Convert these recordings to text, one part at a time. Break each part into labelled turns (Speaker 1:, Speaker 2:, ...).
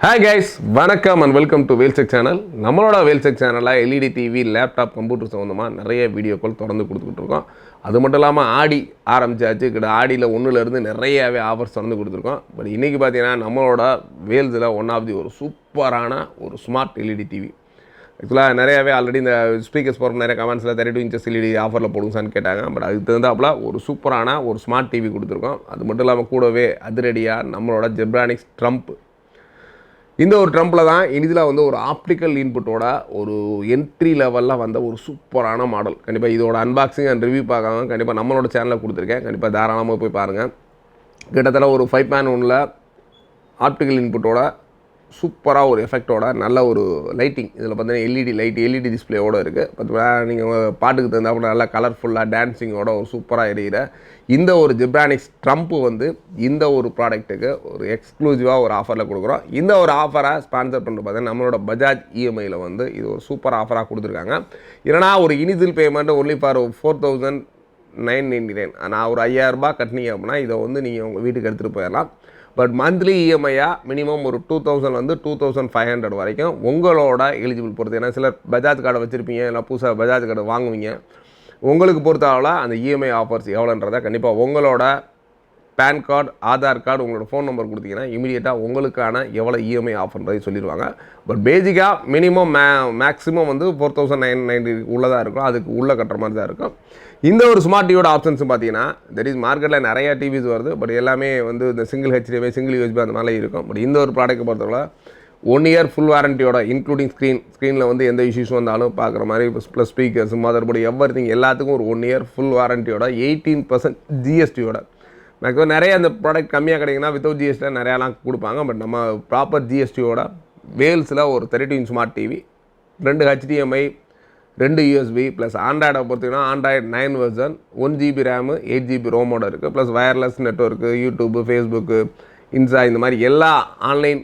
Speaker 1: Hi guys, வணக்கம் and welcome to Wheelcheck channel. நம்மளோட Wheelcheck channelல LED TV, laptop, computer சம்பந்தமா நிறைய வீடியோக்கள் தொடர்ந்து கொடுத்துக்கிட்டு இருக்கோம். அது மட்டும் இல்லாமல் ஆடி ஆரம்பிச்சாச்சு. ஆடியில் ஒன்றுலேருந்து நிறையவே ஆஃபர்ஸ் தொடர்ந்து கொடுத்துருக்கோம். பட் இன்றைக்கி பார்த்தீங்கன்னா நம்மளோட வேல்ஸில் ஒன் ஆஃப் தி ஒரு சூப்பரான ஒரு ஸ்மார்ட் LED டிவி. ஆக்சுவலாக நிறையாவே ஆல்ரெடி இந்த ஸ்பீக்கர்ஸ் போகிற நிறைய கமெண்ட்ஸில் 32 inches LED ஆஃபரில் போடுங்கன்னு கேட்டாங்க. பட் அதுக்கு தகுந்தாப்பில் ஒரு சூப்பரான ஒரு ஸ்மார்ட் டிவி கொடுத்துருக்கோம். அது மட்டும் இல்லாமல் கூடவே அதிரடியாக நம்மளோட ஜெப்ரானிக்ஸ் ட்ரம்ப் இந்த ஒரு ட்ரம்பில் தான் இதில் வந்து ஒரு ஆப்டிக்கல் இன்புட்டோட ஒரு என்ட்ரி லெவலில் வந்த ஒரு சூப்பரான மாடல். கண்டிப்பாக இதோட அன்பாக்சிங் அண்ட் ரிவ்யூ பார்க்காம கண்டிப்பாக நம்மளோட சேனலில் கொடுத்துருக்கேன். கண்டிப்பாக தாராளமாக போய் பாருங்கள். கிட்டத்தட்ட ஒரு 5.1 ஆப்டிக்கல் இன்புட்டோட சூப்பராக ஒரு எஃபெக்டோட நல்ல ஒரு லைட்டிங். இதில் பார்த்தீங்கன்னா எல்இடி டிஸ்பிளேயோடு இருக்குது. பார்த்தீங்கன்னா நீங்கள் பாட்டுக்கு தகுந்தாப்புல நல்லா கலர்ஃபுல்லாக டான்ஸிங்கோட ஒரு சூப்பராக எரியிற இந்த ஒரு ஜெப்ரானிக்ஸ் ட்ரம்ப் வந்து இந்த ஒரு ப்ராடக்ட்டுக்கு ஒரு எக்ஸ்க்ளூசிவாக ஒரு ஆஃபரில் கொடுக்குறோம். இந்த ஒரு ஆஃபரை ஸ்பான்சர் பண்ணுறது பார்த்தீங்கன்னா நம்மளோட பஜாஜ் இஎம்ஐயில் வந்து இது ஒரு சூப்பர் ஆஃபராக கொடுத்துருக்காங்க. இல்லைனா ஒரு இனிஷியல் பேமெண்ட் ஒன்லி ஃபார் 4,999. நான் ஒரு 5,000 ரூபாய் கட்டினீங்க அப்படின்னா இதை வந்து நீங்கள் உங்கள் வீட்டுக்கு எடுத்துகிட்டு போயிடலாம். பட் மந்த்லி இஎம்ஐயாக மினிமம் ஒரு 2,000 வந்து 2,500 வரைக்கும் உங்களோட எலிஜிபிள் பொறுத்து. ஏன்னா சிலர் பஜாஜ் கார்டை வச்சுருப்பீங்க, இல்லை புதுசாக பஜாஜ் கார்டு வாங்குவீங்க. உங்களுக்கு பொறுத்தளவில் அந்த இஎம்ஐ ஆஃபர்ஸ் எவ்வளோன்றதை கண்டிப்பாக உங்களோட பேன் கார்டு, ஆதார் கார்டு, உங்களோட ஃபோன் நம்பர் கொடுத்தீங்கன்னா இமீடியட்டாக உங்களுக்கான எவ்வளோ இஎம்ஐ ஆஃபர்ன்றதை சொல்லிடுவாங்க. பட் பேசிக்காக மினிமம் மேக்ஸிமம் வந்து 4,990 உள்ளதாக இருக்கும். அதுக்கு உள்ளே கட்டுற மாதிரி தான் இருக்கும். இந்த ஒரு ஸ்மார்ட் டிவியோட ஆப்ஷன்ஸும் பார்த்தீங்கன்னா மார்க்கெட்டில் நிறையா டிவிஸ் வருது. பட் எல்லாமே வந்து இந்த சிங்கிள் HDMI, சிங்கிள் USB அந்த மாதிரி இருக்கும். பட் இந்த ஒரு ப்ராடக்ட்டை பொறுத்தவரை 1 year ஃபுல் வாரண்டியோட இன்க்ளூடிங் ஸ்க்ரீனில் வந்து எந்த இஷ்யூஸ் வந்தாலும் பார்க்குற மாதிரி ப்ளஸ் ஸ்பீக்கர்ஸ், மதர்போர்டு, எவ்ரிதிங் எல்லாத்துக்கும் ஒரு 1 year ஃபுல் வாரண்டியோட 18% ஜிஎஸ்டியோட. மேக்ஸிமம் நிறைய அந்த ப்ராடக்ட் கம்மியாக கிடைக்குன்னா வித்தவுட் ஜிஎஸ்டியில் நிறையாலாம் கொடுப்பாங்க. பட் நம்ம ப்ராப்பர் ஜிஎஸ்டியோட வேல்ஸில் ஒரு 32 inch smart TV, 2 HDMI, 2 USB plus ஆண்ட்ராய்டை பொறுத்திங்கன்னா Android 9 version, 1 GB RAM, 8 GB ரோமோட இருக்குது. Plus wireless network, YouTube, Facebook, Insta இந்த மாதிரி எல்லா ஆன்லைன்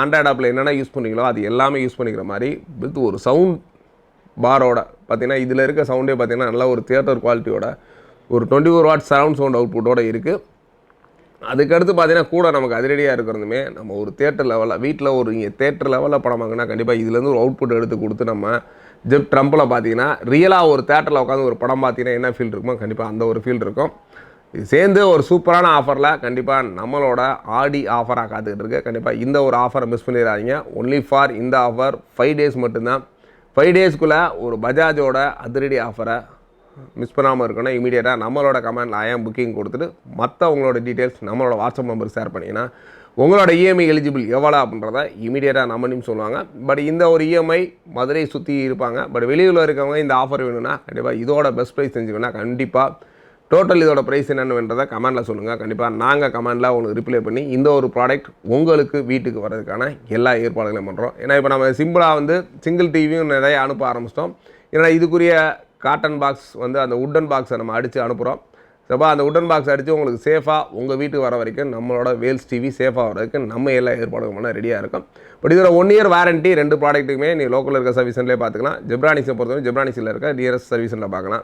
Speaker 1: ஆண்ட்ராய்டு ஆப்பில் என்னென்ன யூஸ் பண்ணிங்களோ அது எல்லாமே யூஸ் பண்ணிக்கிற மாதிரி வித் ஒரு சவுண்ட் பாரோட பார்த்தீங்கன்னா இதில் இருக்க சவுண்டே பார்த்தீங்கன்னா நல்லா ஒரு தியேட்டர் குவாலிட்டியோட ஒரு 24 watt சரவுண்ட் சவுண்ட் அவுட்புட்டோடு இருக்குது. அதுக்கடுத்து பார்த்தீங்கன்னா கூட நமக்கு அதிரடியாக இருக்கிறதுமே நம்ம ஒரு தியேட்டர் லெவலில் வீட்டில் ஒரு இங்கே தியேட்டர் லெவலில் படம் வாங்கினா கண்டிப்பாக இதுலேருந்து ஒரு அவுட்புட் எடுத்து கொடுத்து நம்ம ஜெப் ட்ரம்பில் பார்த்தீங்கன்னா ரியலாக ஒரு தேட்டரில் உட்காந்து ஒரு படம் பார்த்தீங்கன்னா என்ன ஃபீல் இருக்குமோ கண்டிப்பாக அந்த ஒரு ஃபீல் இருக்கும். இது சேர்ந்து ஒரு சூப்பரான ஆஃபரில் கண்டிப்பாக நம்மளோட ஆடி ஆஃபராக காத்துக்கிட்டு இருக்கு. கண்டிப்பாக இந்த ஒரு ஆஃபரை மிஸ் பண்ணிடாதீங்க. ஒன்லி ஃபார் இந்த ஆஃபர் 5 days மட்டும்தான். 5 daysக்குள்ளே ஒரு பஜாஜோட அதிரடி ஆஃபரை மிஸ் பண்ணாமல் இருக்கணும். இமீடியட்டாக நம்மளோட கமெண்டில் ஐஎம் புக்கிங் கொடுத்துட்டு மற்ற உங்களோட டீட்டெயில்ஸ் நம்மளோட வாட்ஸ்அப் நம்பர் ஷேர் பண்ணிங்கன்னா உங்களோட இஎம்ஐ எலிஜிபிள் எவ்வளோ அப்படின்றத இமீடியட்டாக நம்ம சொல்லுவாங்க. பட் இந்த ஒரு இஎம்ஐ மதுரை சுற்றி இருப்பாங்க. பட் வெளியூரில் இருக்கவங்க இந்த ஆஃபர் வேணும்னா கண்டிப்பாக இதோட பெஸ்ட் ப்ரைஸ் தெரிஞ்சுக்கணும்னா கண்டிப்பாக டோட்டல் இதோட ப்ரைஸ் என்னென்னன்றதை கமெண்டில் சொல்லுங்கள். கண்டிப்பாக நாங்கள் கமெண்டில் உங்களுக்கு ரிப்ளை பண்ணி இந்த ஒரு ப்ராடக்ட் உங்களுக்கு வீட்டுக்கு வர்றதுக்கான எல்லா ஏற்பாடுகளையும் பண்ணுறோம். ஏன்னா இப்போ நம்ம சிம்பிளாக வந்து சிங்கிள் டிவியும் நிறைய அனுப்ப ஆரம்பிச்சிட்டோம். ஏன்னா இதுக்குரிய காட்டன் பாக்ஸ் வந்து அந்த உட்டன் பாக்ஸை நம்ம அடித்து அனுப்புகிறோம். சப்போ அந்த உட்டன் பாக்ஸ் அடித்து உங்களுக்கு சேஃபாக உங்கள் வீட்டுக்கு வர வரைக்கும் நம்மளோட வேல்ஸ் டிவி சேஃபாக வரதுக்கு நம்ம எல்லா ஏற்பாடுகளும் பண்ண ரெடியாக இருக்கும். பட் இதில் 1 year வாரண்ட்டி 2 ப்ராடக்ட்டுக்குமே நீ லோக்கலில் இருக்க சர்வீஸ் சென்டர்லேயே பார்த்துக்கலாம். ஜெப்ரானிக்ஸை பொறுத்தவரைக்கும் ஜெப்ரானிக்ஸில் இருக்க நியரஸ்ட் சர்வீஸ் சென்டரில் பார்க்கலாம்.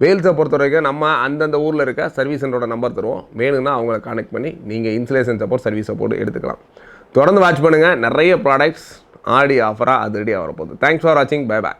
Speaker 1: வேல்ஸை பொறுத்த வரைக்கும் நம்ம அந்தந்த ஊரில் இருக்க சர்வீஸ் சென்டரோட நம்பர் தருவோம். வேணும்னா அவங்களை கான்டெக்ட் பண்ணி நீங்கள் இன்ஸ்டலேஷன் சப்போர்ட், சர்வீஸ் சப்போர்ட் எடுத்துக்கலாம். தொடர்ந்து வாட்ச் பண்ணுங்கள். நிறைய ப்ராடக்ட்ஸ் ஆடி ஆஃபராக அதிரடியாக வரப்போகுது. தேங்க்ஸ் ஃபார் வாட்சிங். Bye bye.